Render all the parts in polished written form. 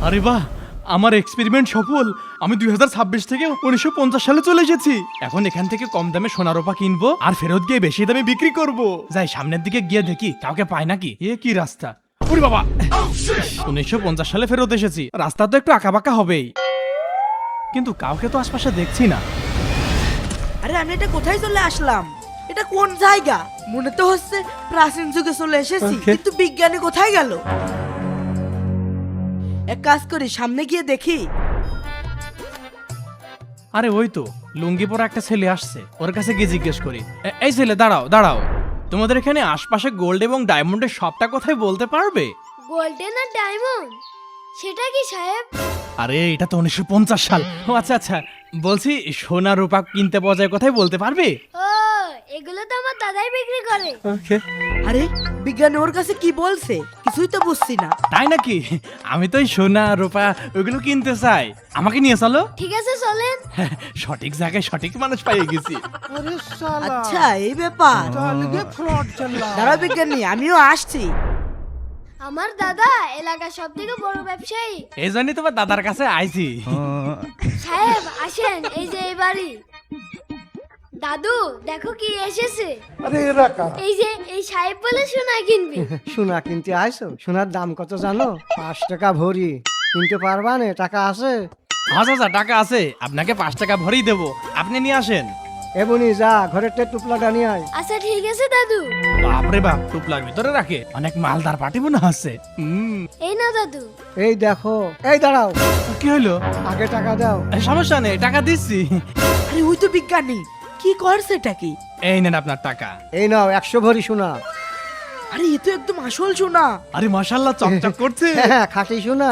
আরে বাহ, আমার এক্সপেরিমেন্ট সফল। আমি 2026 থেকে 1950 সালে চলে এসেছি। এখন এখান থেকে কম দামে সোনা রূপা কিনবো আর ফেরত গিয়ে বেশি দামে বিক্রি করব। যাই সামনের দিকে গিয়ে দেখি কাউকে পাই নাকি। এ কি রাস্তা! ওরে বাবা, 1950 সালে ফেরত এসেছি, রাস্তা তো একটু আঁকাবাঁকা হবেই, কিন্তু কাউকে তো আশপাশে দেখছি না। আরে আমি এটা কোথায় চলে আসলাম? এটা কোন জায়গা? মনে তো হচ্ছে প্রাচীন যুগে চলে এসেছি, কিন্তু বিজ্ঞানী কোথায় গেল? এক কাজ করি, সামনে গিয়ে দেখি। আরে ওই তো লুঙ্গি পরা একটা ছেলে আসছে, ওর কাছে গিয়ে জিজ্ঞেস করি। এই ছেলে, দাঁড়াও দাঁড়াও, তোমাদের এখানে আশপাশে গোল্ড এবং ডায়মন্ডের শপটা কোথায় বলতে পারবে? গোল্ডেন আর ডায়মন্ড সেটা কি সাহেব? আরে এটা তো 1950 সাল। ও আচ্ছা আচ্ছা, বলছি সোনা রূপা কিনতে পাওয়া যায় কোথায় বলতে পারবে? ও এগুলো তো আমার দাদাই বিক্রি করে। আরে বিজ্ঞানী ওর কাছে কি বলছে? কিছুই তো বুঝছি না। তাই নাকি? আমি তো এই সোনা রূপা ওইগুলো কিনতে চাই, আমাকে নিয়ে চলো। ঠিক আছে চলেন। সঠিক জায়গায় সঠিক মানুষ পেয়ে গেছি। আচ্ছা এই ব্যাপার। দাঁড়া বিজ্ঞানী, আমিও আসছি। আমার দাদা এলাকার সব থেকে বড় ব্যবসায়ী। এই জন্যই তোমার দাদার কাছে আইছি। সাহেব আসেন, এই যে এই বাড়ি। দাদু দেখো কি এসেছে। আরে এরা কারা? এই যে এই সাহেব বলে সোনা কিনবি। সোনা কিনতে আইছো? সোনার দাম কত জানো? 5 টাকা ভরি। কিনতে পারবা না? টাকা আছে? আচ্ছা টাকা আছে, আপনাকে 5 টাকা ভরেই দেবো, আপনি নিয়ে আসেন। এবনি যা, ঘরের টুপলাটা নিয়ে আয়। আচ্ছা ঠিক আছে দাদু। বাপরে বাপ, টুপলার ভিতরে রাখে, অনেক মালদার পাটি মনে হচ্ছে। এই না দাদু। এই দেখো, এই দাঁড়াও, কি হলো? আগে টাকা দাও। সমস্যা নেই, টাকা দিচ্ছি। আরে ওই তো বিজ্ঞানী, কি করছে এটা কি? এই নেন আপনার টাকা। এই নাও 100 ভরি সোনা। আরে এ তো একদম আসল সোনা। আরে মাশাআল্লাহ, চকচক করছে। হ্যাঁ, খাঁটি সোনা।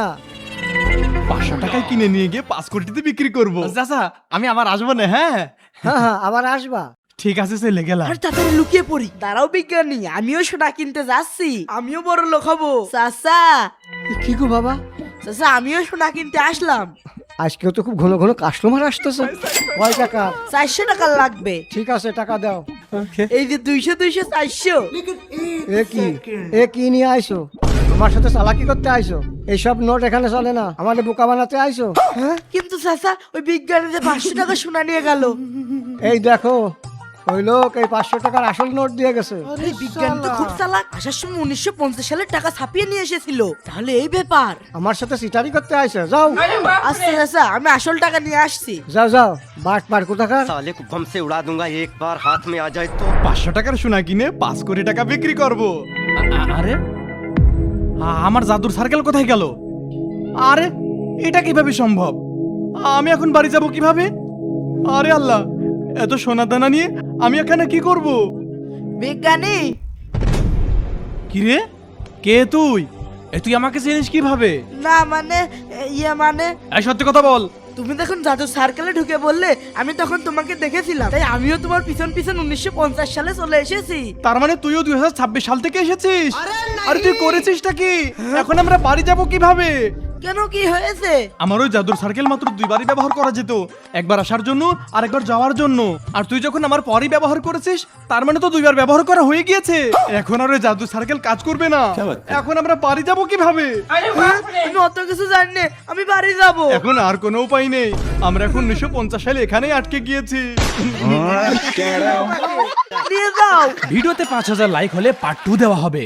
500 টাকায় কিনে নিয়ে গিয়ে 5 কোটিতে বিক্রি করবো। চাচা আমি আবার আসবো না। হ্যাঁ হ্যাঁ, আবার আসবা। ঠিক আছে, চলে গেলাম। আর তাড়াতাড়ি লুকিয়ে পড়ি। দাঁড়াও বিজ্ঞানী, আমিও সোনা কিনতে যাচ্ছি। আমিও বড় লোক হবো। চাচা, কি গো বাবা, চাচা আমিও সোনা কিনতে আসলাম। আজকেও তো খুব ঘন ঘন কাস্টমার আসতেছে। কয় টাকা? 400 টাকা লাগবে। ঠিক আছে, টাকা দাও। এই যে 200 200 400। এ কি নিয়ে আইছো? আমার সাথে চালাকি করতে আইছো? এইসব নোট এখানে চলে না, আমাদের বোকা বানাতে আইছো। হ্যাঁ কিন্তু চাচা ওই বিজ্ঞানী যে 500 টাকা সোনা নিয়ে গেল। এই দেখো, ওই লোক এই 500 টাকার আসল নোট দিয়ে গেছে। আরে বিজ্ঞানী তো খুব চালাক। আসার সময় 1950 সালের টাকা ছাপিয়ে নিয়ে এসেছিল। তাহলে এই ব্যাপার। আমার সাথে সিটারি করতে আইছো? যাও। আচ্ছা চাচা, আমি আসল টাকা নিয়ে আসছি। যাও যাও, বাট পার কোথাকার। साले को बम से उड़ा दूंगा एक बार हाथ में आ जाए तो। 500 টাকার সোনা কিনে 5 কোটি টাকা বিক্রি করবো। আরে আমার জাদুর সার্কেল কোথায় গেল? আরে এটা কিভাবে সম্ভব? আমি এখন বাড়ি যাব কিভাবে? আরে আল্লাহ, এত সোনা দানা নিয়ে আমি এখানে কি করব? বিজ্ঞানী, কি রে, কে তুই? তুই আমাকে চিনিস কিভাবে? না মানে মানে এই সত্যি কথা বল। তুমি তখন জাদু সার্কেলে ঢুকে বললে, আমি তখন তোমাকে দেখেছিলাম, তাই আমিও তোমার পিছন পিছন 1950 সালে চলে এসেছি। তার মানে তুইও 2026 সাল থেকে এসেছিস? আরে তুই করেছিসটা কি? এখন আমরা বাড়ি যাব কিভাবে? কেন, কি হয়েছে? আমার ওই জাদুর সার্কেল মাত্র 2 বারই ব্যবহার করা যেত, একবার আসার জন্য আর একবার যাওয়ার জন্য। আর তুই যখন আমার পরই ব্যবহার করেছিস, তার মানে তো 2 বার ব্যবহার করা হয়ে গিয়েছে। এখন আর ওই জাদুর সার্কেল কাজ করবে না। এখন আমরা বাড়ি যাব কিভাবে? আমি অত কিছু জানি না, আমি বাড়ি যাব। এখন আর কোনো উপায় নেই, আমরা এখন 1950 সালে এখানেই আটকে গিয়েছি। নিয়ে যাও। ভিডিওতে 5000 লাইক হলে পার্ট 2 দেওয়া হবে।